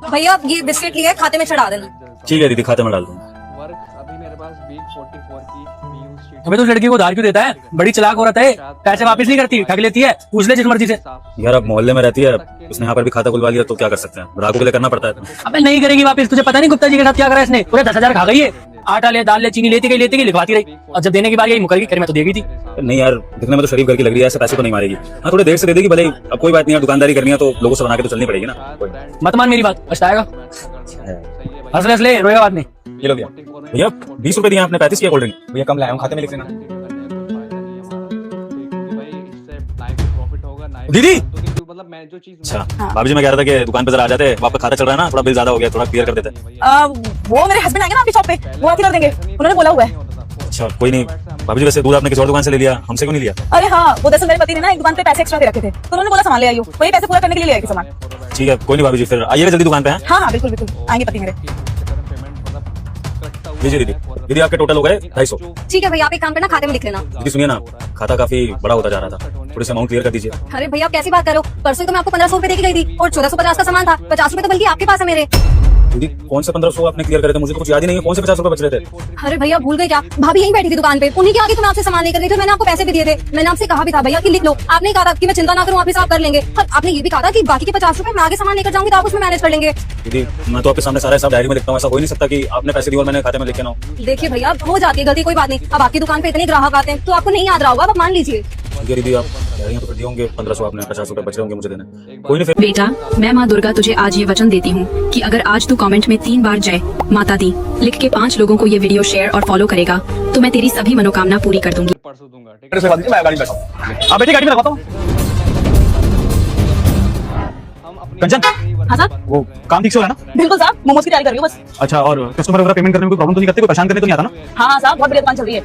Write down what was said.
भैया ये बिस्किट लिए खाते में चढ़ा देना। ठीक है दीदी, खाते में डाल दूंगा। अभी मेरे पास वीक 44 की वीयूज शीट। अबे तो लड़की को उधार क्यों देता है? बड़ी चालाक औरत है, पैसे वापस नहीं करती, ठग लेती है, पूछ ले जिस मर्जी से। यार अब मोहल्ले में रहती है, उसने यहाँ पर भी खाता खुलवा लिया तो क्या कर सकते हैं, ग्राहकों के लिए करना पड़ता है। अबे नहीं करेगी वापस, तुझे पता नहीं गुप्ता जी के साथ क्या करा इसने? पूरे 10,000 खा गई है, आटा ले दाल ले चीनी लेती गई लिखवाती रही, और जब देने की बारी आई मुकर गई, कर मैं तो देगी थी। नहीं यार, दिखने में तो शरीफ घर की लग रही है, ऐसे पैसे तो नहीं मारेगी। हाँ थोड़ी देर से दे देगी भले ही, अब कोई बात नहीं है, दुकानदारी करनी है तो लोगों से बना के तो चलनी पड़ेगी ना। मत मान मेरी बात, पछताएगा। हंस ले, रोएगा बाद में। ये लो भैया, भैया 20 रुपए दिए आपने, 35 की कोल्ड ड्रिंक। भैया कम लाया हूँ, खाते में लिख लेना। दीदी मतलब मैं जो चीज अच्छा भाभी जी, मैं कह रहा था कि दुकान पे जरा आ जाते, आपका खाता चल रहा है ना, थोड़ा बिल ज्यादा हो गया, थोड़ा क्लियर कर देते। वो मेरे हस्बैंड आएंगे ना आपकी शॉप पे, वो आके कर देंगे, उन्होंने बोला हुआ है। अच्छा कोई नहीं भाभी जी, वैसे दूध आपने किसी और दुकान से ले लिया, हमसे क्यों नहीं लिया? अरे हाँ, वो दरअसल मेरे पति ने ना एक दुकान पे पैसे एक्स्ट्रा दे रखे थे, तो उन्होंने बोला सामान ले आइयो, वही पैसे पूरा करने के लिए ले आएगी सामान। ठीक है कोई नहीं भाभी जी, फिर आइएगा जल्दी दुकान पे। हाँ हाँ बिल्कुल बिल्कुल, आएंगे पति मेरे। लीजिए दीदी, दीदी आपके टोटल हो गए 250। ठीक है भैया, आप एक काम करना, खाते में लिख लेना। दीदी सुनिए ना, खाता काफी बड़ा होता जा रहा था, थोड़ी सी अमाउंट क्लियर कर दीजिए। अरे भैया आप कैसी बात कर रहे हो? परसों तो मैं आपको 1500 रुपए देके गई थी, और 1450 का सामान था, 50 रुपए तो बल्कि आपके पास है मेरे। दीदी कौन से 1500 आपने क्लियर करे थे? मुझे तो कुछ याद ही नहीं है, कौन से 50 रुपए बच रहे थे? अरे भैया भूल गए क्या? भाभी यहीं बैठी थी दुकान पे, उन्हीं के आगे तो मैं आपसे सामान लेकर गई थी, मैंने आपको पैसे भी दिए थे। मैंने आपसे कहा भी था भैया कि लिख लो, आपने कहा था कि मैं चिंता ना करूं, आप हिसाब कर लेंगे, और आपने ये भी कहा था कि बाकी के 50 रुपए मैं आगे सामान लेकर जाऊंगी तो आप उसमें मैनेज कर लेंगे। दीदी मैं तो आपके सामने सारा हिसाब डायरी में लिखता हूँ, ऐसा हो ही नहीं सकता कि आपने पैसे दिए और मैंने खाते में लिखे ना हो। देखिए भैया हो जाती है गलती, कोई बात नहीं, अब आपकी दुकान पे इतने ग्राहक आते हैं तो आपको नहीं याद रहा होगा, आप मान लीजिए। ठीक है दीदी, आप कह रही हैं तो फिर दिए होंगे 1500, आपने 50 रुपए बच रहे होंगे मुझे देने। कोई नहीं फिर। बेटा, मैं माँ दुर्गा तुझे आज ये वचन देती हूँ कि अगर आज तू कमेंट में 3 बार जय माता दी लिख के 5 लोगों को ये वीडियो शेयर और फॉलो करेगा तो मैं तेरी सभी मनोकामना पूरी कर दूंगी। परसों दूंगा, ठीक है? मैं गाड़ी में बैठा हूँ, आप बेटी गाड़ी में रखवाता हूँ। कंचन, हाँ साहब, वो काम ठीक से हो रहा है ना? बिल्कुल साहब, मोमोज की तैयारी कर रही हूँ बस। अच्छा, और कस्टमर वगैरह पेमेंट करने में कोई प्रॉब्लम तो नहीं करते, कोई परेशान करने तो नहीं आता ना? हाँ साहब, बहुत बढ़िया दुकान चल रही है।